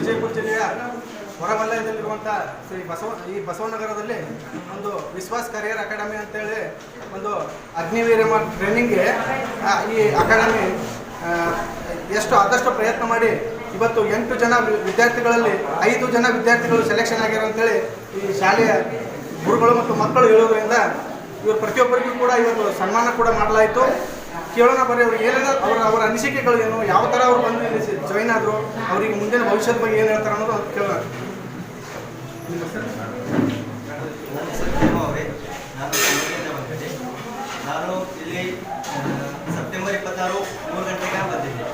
ವಿಜಯಪುರ ಜಿಲ್ಲೆಯ ಹೊರವಲಯದಲ್ಲಿರುವಂಥ ಈ ಬಸವನಗರದಲ್ಲಿ ಒಂದು ವಿಶ್ವಾಸ್ ಕರಿಯರ್ ಅಕಾಡೆಮಿ ಅಂತೇಳಿ ಒಂದು ಅಗ್ನಿವೀರ ಟ್ರೈನಿಂಗ್ಗೆ ಈ ಅಕಾಡೆಮಿ ಆದಷ್ಟು ಪ್ರಯತ್ನ ಮಾಡಿ ಇವತ್ತು 8 ಜನ ವಿದ್ಯಾರ್ಥಿಗಳಲ್ಲಿ 5 ಜನ ವಿದ್ಯಾರ್ಥಿಗಳು ಸೆಲೆಕ್ಷನ್ ಆಗ್ಯಾರ ಅಂತೇಳಿ ಈ ಶಾಲೆಯ ಗುರುಗಳು ಮತ್ತು ಮಕ್ಕಳು ಹೇಳೋದ್ರಿಂದ ಇವರು ಪ್ರತಿಯೊಬ್ಬರಿಗೂ ಕೂಡ ಇವತ್ತು ಸನ್ಮಾನ ಕೂಡ ಮಾಡಲಾಯಿತು. ಕೇಳೋಣ ಬರ್ರಿ, ಅವ್ರಿಗೆ ಏನೇನು ಅವರ ಅನಿಸಿಕೆಗಳು ಏನು, ಯಾವ ಥರ ಅವ್ರು ಬಂದು ಇಲ್ಲಿ ಜಾಯಿನ್ ಆದರು, ಅವರಿಗೆ ಮುಂದಿನ ಭವಿಷ್ಯದ ಬಗ್ಗೆ ಏನು ಹೇಳ್ತಾರೆ ಅನ್ನೋದು ಅಂತ ಕೇಳೋಣ. ನಾನು ಇಲ್ಲಿ ಸೆಪ್ಟೆಂಬರ್ 26 3 ಗಂಟೆಗೆ ಬಂದಿದ್ದೆ.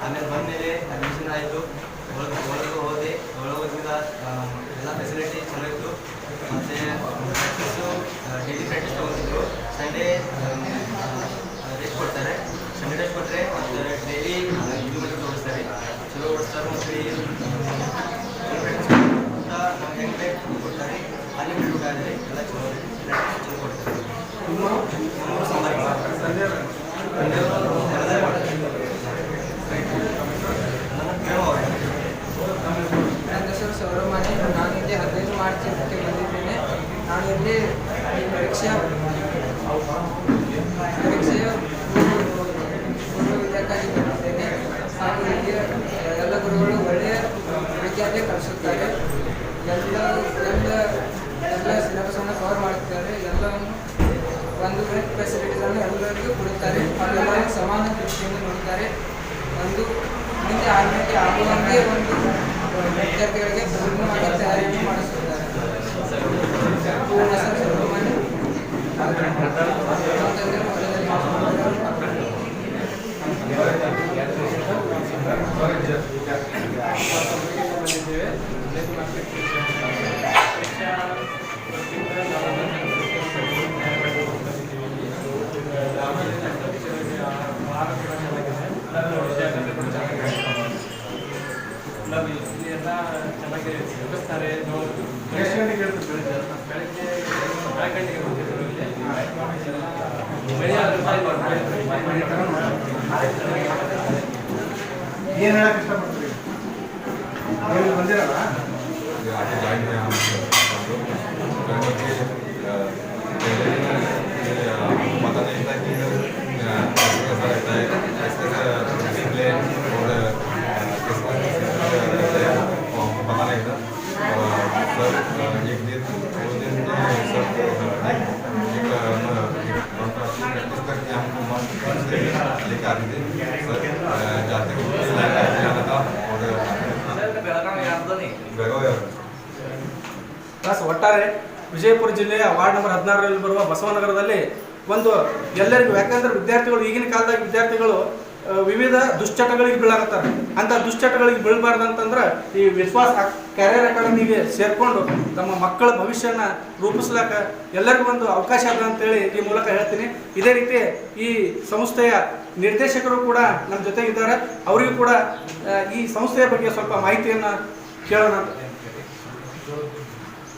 ಆಮೇಲೆ ಬಂದಮೇಲೆ ಅಡ್ಮಿಷನ್ ಆಯಿತು. ಒಳಗೆ ಹೋದೆ. ಹೋಗಿದ ಎಲ್ಲ ಫೆಸಿಲಿಟಿ ಚಲೋ ಇತ್ತು. ಮತ್ತು ಪ್ರಾಕ್ಟೀಸು ಡೈಲಿ ಪ್ರಾಕ್ಟೀಸ್ ತೊಗೊತಿದ್ರು. ಸಂಡೇ ರೆಸ್ಟ್ ಕೊಡ್ತಾರೆ. ಸಂಡೇ ರೆಸ್ಟ್ ಕೊಟ್ಟರೆ ಮತ್ತು ಡೈಲಿ ಕಿಲೋಮೀಟರ್ ತೋರಿಸ್ತಾರೆ. ಚಲೋ ಓಡಿಸ್ತಾರೆ. ಮತ್ತು ಪ್ರಾಕ್ಟೀಸ್ ಅಂತ ನಾವು ಹೆಂಗೆ ಬೇಕು ಕೊಡ್ತಾರೆ. ಅಲ್ಲಿ ಊಟ ಆದರೆ ಎಲ್ಲ ಚಲೋ ಚಲೋ ಕೊಡ್ತಾರೆ. ನನ್ನ ಹೆಸರು ಸೌರಮಾನಿ. ನಾನು ಇಲ್ಲಿ 15 ಮಾರ್ಚ್ಗೆ ಬಂದಿದ್ದೇನೆ. ನಾನು ಇಲ್ಲಿ ಪರೀಕ್ಷೆಯ ಪೂರ್ವ ವಿದ್ಯಾಕ್ಕಾಗಿ ಬಂದಿದ್ದೇನೆ. ಹಾಗೂ ಇಲ್ಲಿ ಎಲ್ಲ ಗುರುಗಳು ಒಳ್ಳೆಯ ವಿದ್ಯಾರ್ಥಿ ಕಲಿಸುತ್ತಾರೆ. ಎಲ್ಲ ಸಿಲೆಬಸನ್ನು ಕವರ್ ಮಾಡುತ್ತಾರೆ. ಎಲ್ಲವನ್ನು ಒಂದು ಫೆಸಿಲಿಟೀಸನ್ನು ಎಲ್ಲರಿಗೂ ಕೊಡುತ್ತಾರೆ. ಎಲ್ಲರಿಗೂ ಸಮಾನ ದೃಷ್ಟಿಯಿಂದ ನೋಡುತ್ತಾರೆ. ಒಂದು ಮುಂದೆ ಆಗುವಂತೆ ಒಂದು ವಿದ್ಯಾರ್ಥಿಗಳಿಗೆ ಪೂರ್ಣವಾಗಿ ತಯಾರಿಯನ್ನು ಮಾಡಿಸುತ್ತಾರೆ. ನನ್ನ ಹೆಸರು ಸುಬ್ರಹ್ಮಣ್ಯ. ಎಲ್ಲ ಚೆನ್ನಾಗಿ ಮುಗಿಸ್ತಾರೆ. ಬೆಳಗ್ಗೆ 4 ಗಂಟೆಗೆ ಬಂದಿದ್ರು. ಏನು ಹೇಳಕ್ಕೆ ಇಷ್ಟಪಡ್ತೀವಿ? ಬಂದಿರಲ್ಲ ಒಟ್ಟಾರೆ ವಿಜಯಪುರ ಜಿಲ್ಲೆಯ ವಾರ್ಡ್ ನಂಬರ್ 16ರಲ್ಲಿ ಬರುವ ಬಸವನಗರದಲ್ಲಿ ಒಂದು ಎಲ್ಲರಿಗೂ, ಯಾಕಂದ್ರೆ ವಿದ್ಯಾರ್ಥಿಗಳು ಈಗಿನ ಕಾಲದಾಗ ವಿದ್ಯಾರ್ಥಿಗಳು ವಿವಿಧ ದುಶ್ಚಟಗಳಿಗೆ ಬೀಳಾಕತ್ತಾರೆ. ಅಂಥ ದುಶ್ಚಟಗಳಿಗೆ ಬೀಳಬಾರ್ದಂತಂದ್ರೆ ಈ ವಿಶ್ವಾಸ್ ಕ್ಯಾರಿಯರ್ ಅಕಾಡೆಮಿಗೆ ಸೇರಿಕೊಂಡು ತಮ್ಮ ಮಕ್ಕಳ ಭವಿಷ್ಯನ ರೂಪಿಸ್ಲಾಕ ಎಲ್ಲರಿಗೂ ಒಂದು ಅವಕಾಶ ಅದ ಅಂತೇಳಿ ಈ ಮೂಲಕ ಹೇಳ್ತೀನಿ. ಇದೇ ರೀತಿ ಈ ಸಂಸ್ಥೆಯ ನಿರ್ದೇಶಕರು ಕೂಡ ನಮ್ಮ ಜೊತೆ ಇದ್ದಾರೆ. ಅವರಿಗೂ ಕೂಡ ಈ ಸಂಸ್ಥೆಯ ಬಗ್ಗೆ ಸ್ವಲ್ಪ ಮಾಹಿತಿಯನ್ನು ಕೇಳೋಣ.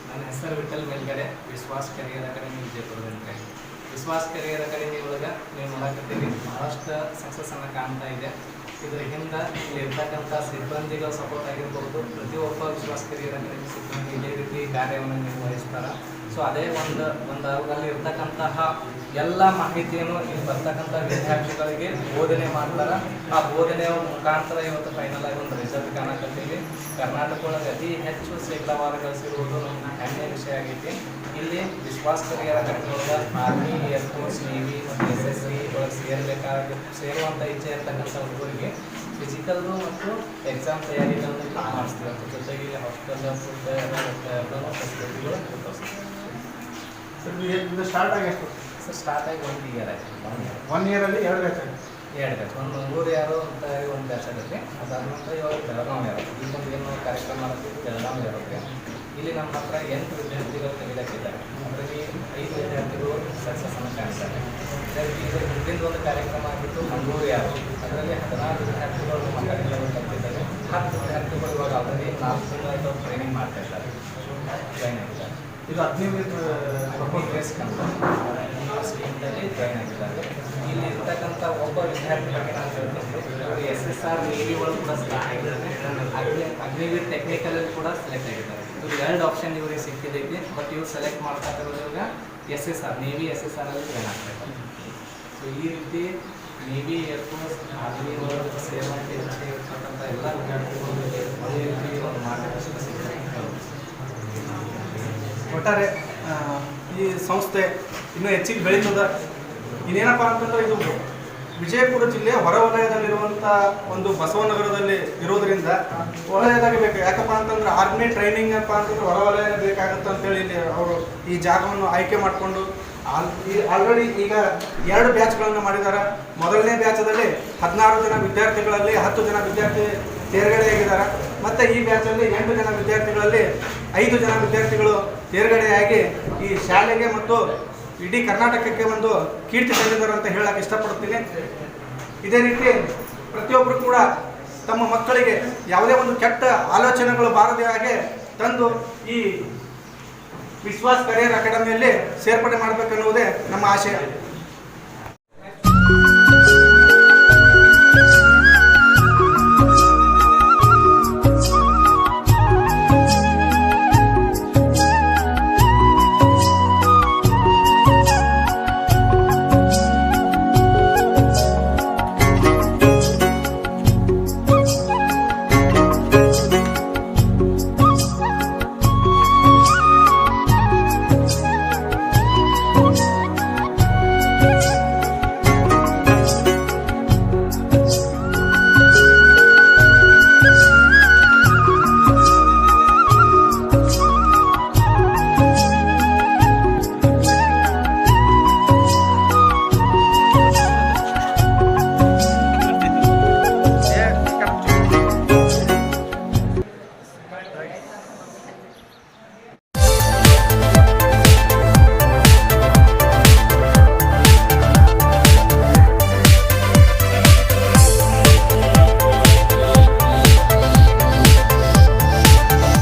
ನನ್ನ ಹೆಸರು ವಿಠಲ್ ಮೇಲ್ಗಡೆ, ವಿಶ್ವಾಸ್ ಕರಿಯರ್ ಅಕಾಡೆಮಿ ವಿಜಯಪುರದಲ್ಲಿ. ವಿಶ್ವಾಸ್ ಕರಿಯರ್ ಅಕಾಡೆಮಿ ಒಳಗೆ ನೀವು ನೋಡಕತ್ತೀವಿ, ಭಾಳಷ್ಟು ಸಕ್ಸಸ್ಸನ್ನು ಕಾಣ್ತಾ ಇದೆ. ಇದರ ಹಿಂದೆ ಇಲ್ಲಿ ಇರ್ತಕ್ಕಂಥ ಸಿಬ್ಬಂದಿಗಳ ಸಪೋರ್ಟ್ ಆಗಿರ್ಬೋದು. ಪ್ರತಿಯೊಬ್ಬ ವಿಶ್ವಾಸ್ ಕರಿಯರ್ ಅಕಾಡೆಮಿ ಸಿಬ್ಬಂದಿ ಇದೇ ರೀತಿ ಕಾರ್ಯವನ್ನು ನಿರ್ವಹಿಸ್ತಾರೆ. ಸೊ ಅದೇ ಒಂದು ಅಲ್ಲಿ ಇರ್ತಕ್ಕಂತಹ ಎಲ್ಲ ಮಾಹಿತಿಯನ್ನು ಇಲ್ಲಿ ಬರ್ತಕ್ಕಂಥ ವಿದ್ಯಾರ್ಥಿಗಳಿಗೆ ಬೋಧನೆ ಮಾಡ್ತಾರೆ. ಆ ಬೋಧನೆಯ ಮುಖಾಂತರ ಇವತ್ತು ಫೈನಲ್ ಆಗಿ ಒಂದು ರಿಸಲ್ಟ್ ಕಾಣಕತ್ತೀವಿ. ಕರ್ನಾಟಕ ಒಳಗೆ ಅತಿ ಹೆಚ್ಚು ಶೇಕಡಾವಾರು ಗಳಿಸಿರುವುದು ನಮ್ಮ ಹೆಮ್ಮೆಯ ವಿಷಯ ಆಗೈತಿ. ಇಲ್ಲಿ ವಿಶ್ವಾಸ್ ಕರಿಯರ್ ಅಕಾಡೆಮಿ ಒಳಗೆ ಆರ್ಮಿ, ಏರ್ಫೋರ್ಸ್, ನೇವಿ ಮತ್ತು SSC ಒಳಗೆ ಸೇರುವಂಥ ಇಚ್ಛೆ ಇರ್ತಕ್ಕಂಥ ಹುಡುಗರಿಗೆ ಫಿಸಿಕಲ್ಲು ಮತ್ತು ಎಕ್ಸಾಮ್ ತಯಾರಿಗಳನ್ನು ಮಾಡಿಸ್ತೀವಿ. ಅದ್ರ ಜೊತೆಗೆ ಇಲ್ಲಿ ಹಾಸ್ಟೆಲ್, ಫುಡ್ ಎಲ್ಲನೂ ಫೆಸಿಲಿಟಿಗಳು ಕೊಡ್ತಾರೆ. ಇದು ಸ್ಟಾರ್ಟ್ ಆಗಿ ಎಷ್ಟು ಸರ್? ಸ್ಟಾರ್ಟ್ ಆಗಿ 1 ಇಯರ್ ಆಯಿತು. 1 ಇಯರಲ್ಲಿ 2 ಬ್ಯಾಚ್ ಆಗಿದೆ. 2 ಬ್ಯಾಚ್, ಒಂದು ಊರು ಯಾರು ಅಂತ ಒಂದು ಬ್ಯಾಚ್ ಆಗುತ್ತೆ. ಅದಾದ ನಂತರ ಇವಾಗ ಬೆಳಗಾವಿ ಯಾರು ಈ ಒಂದು ಏನು ಕಾರ್ಯಕ್ರಮ ಮಾಡ್ತೀವಿ ಬೆಳಗಾವಿ ಇರುತ್ತೆ. ಇಲ್ಲಿ ನಮ್ಮ ಹತ್ರ 8 ವಿದ್ಯಾರ್ಥಿಗಳು ತೆಗೆದಾಕಿದ್ದಾರೆ. ಅದರಲ್ಲಿ 5 ವಿದ್ಯಾರ್ಥಿಗಳು ಸಕ್ಸಸ್ಸನ್ನು ಕಾಣಿಸ್ತಾರೆ. ಇದರ ಮುಂದಿನ ಒಂದು ಕಾರ್ಯಕ್ರಮ ಆಗಿತ್ತು ಮಂಗಳೂರು ಯಾರು, ಅದರಲ್ಲಿ 14 ವಿದ್ಯಾರ್ಥಿಗಳು ಮಕ್ಕಳಿಗೆಲ್ಲ ಕಲಿತಿದ್ದಾರೆ. 10 ವಿದ್ಯಾರ್ಥಿಗಳು ಇವಾಗ ಆಲ್ರೆಡಿ 4 ತಿಂಗಳು ಟ್ರೈನಿಂಗ್ ಮಾಡ್ತಾ ಇದ್ದಾರೆ, ಜಾಯ್ನ್ ಆಗಿದ್ದಾರೆ. ಇದು 15 ರಿಸ್ಕ್ ಅಂತ ಸ್ಕೀಮ್ನಲ್ಲಿ ಜಾಯ್ನ್ ಆಗಿದ್ದಾರೆ. ಇಲ್ಲಿ ಇರ್ತಕ್ಕಂಥ ಒಬ್ಬ ವಿದ್ಯಾರ್ಥಿ ಬಗ್ಗೆ ನಾನು ಹೇಳ್ತೀನಿ, ಅವರು SSR ನೇವಿ ಒಳಗೆ ಕೂಡ ಸೆಲೆಕ್ಟ್ ಆಗಿದ್ದಾರೆ, ಅಗ್ನಿವೀರ್ ಟೆಕ್ನಿಕಲಲ್ಲಿ ಕೂಡ ಸೆಲೆಕ್ಟ್ ಆಗಿದ್ದಾರೆ. ಇವ್ರು 2 ಆಪ್ಷನ್ ಇವರಿಗೆ ಸಿಕ್ಕಿದೈತಿ, ಬಟ್ ಇವ್ರು ಸೆಲೆಕ್ಟ್ ಮಾಡ್ತಾ ಇರೋದ್ರಾಗ SSR ನೇವಿ SSR ಅಲ್ಲಿ ಜಾಯ್ನ್ ಆಗ್ತಾರೆ. ಸೊ ಈ ರೀತಿ ನೇವಿ ಏರ್ಫೋರ್ಸ್ ಆರ್ಮಿ ಒಳಗೆ ಸೇವೆಗೆ ಇರ್ತಕ್ಕಂಥ ಎಲ್ಲ ವಿದ್ಯಾರ್ಥಿಗಳಿಗೆ ಅದೇ ರೀತಿ ಒಂದು ಮಾರ್ಗದರ್ಶನ ಸಿಗ್ತಾರೆ. ಒಟ್ಟಾರೆ ಈ ಸಂಸ್ಥೆ ಇನ್ನೂ ಹೆಚ್ಚಿಗೆ ಬೆಳೀತದ. ಇನ್ನೇನಪ್ಪ ಅಂತಂದ್ರೆ ಇದು ವಿಜಯಪುರ ಜಿಲ್ಲೆಯ ಹೊರವಲಯದಲ್ಲಿರುವಂಥ ಒಂದು ಬಸವನಗರದಲ್ಲಿ ಇರೋದ್ರಿಂದ ಒಳ್ಳೆಯದಾಗಿ ಬೇಕು. ಯಾಕಪ್ಪ ಅಂತಂದ್ರೆ ಆರ್ಮಿ ಟ್ರೈನಿಂಗ್ ಅಪ್ಪ ಅಂತಂದ್ರೆ ಹೊರವಲಯ ಬೇಕಾಗುತ್ತೆ ಅಂತೇಳಿ ಇಲ್ಲಿ ಅವರು ಈ ಜಾಗವನ್ನು ಆಯ್ಕೆ ಮಾಡಿಕೊಂಡು ಆಲ್ರೆಡಿ ಈಗ 2 ಬ್ಯಾಚ್ಗಳನ್ನು ಮಾಡಿದ್ದಾರೆ. ಮೊದಲನೇ ಬ್ಯಾಚದಲ್ಲಿ 16 ಜನ ವಿದ್ಯಾರ್ಥಿಗಳಲ್ಲಿ 10 ಜನ ವಿದ್ಯಾರ್ಥಿ ತೇರ್ಗಡೆಯಾಗಿದ್ದಾರೆ. ಮತ್ತು ಈ ಬ್ಯಾಚಲ್ಲಿ 8 ಜನ ವಿದ್ಯಾರ್ಥಿಗಳಲ್ಲಿ 5 ಜನ ವಿದ್ಯಾರ್ಥಿಗಳು ತೇರ್ಗಡೆಯಾಗಿ ಈ ಶಾಲೆಗೆ ಮತ್ತು ಇಡೀ ಕರ್ನಾಟಕಕ್ಕೆ ಒಂದು ಕೀರ್ತಿ ತಂದಿದ್ದಾರೆ ಅಂತ ಹೇಳಕ್ಕೆ ಇಷ್ಟಪಡ್ತೀನಿ. ಇದೇ ರೀತಿ ಪ್ರತಿಯೊಬ್ಬರು ಕೂಡ ತಮ್ಮ ಮಕ್ಕಳಿಗೆ ಯಾವುದೇ ಒಂದು ಕೆಟ್ಟ ಆಲೋಚನೆಗಳು ಬಾರದೇ ಹಾಗೆ ತಂದು ಈ ವಿಶ್ವಾಸ್ ಕರಿಯರ್ ಅಕಾಡೆಮಿಯಲ್ಲಿ ಸೇರ್ಪಡೆ ಮಾಡಬೇಕನ್ನುವುದೇ ನಮ್ಮ ಆಶಯ.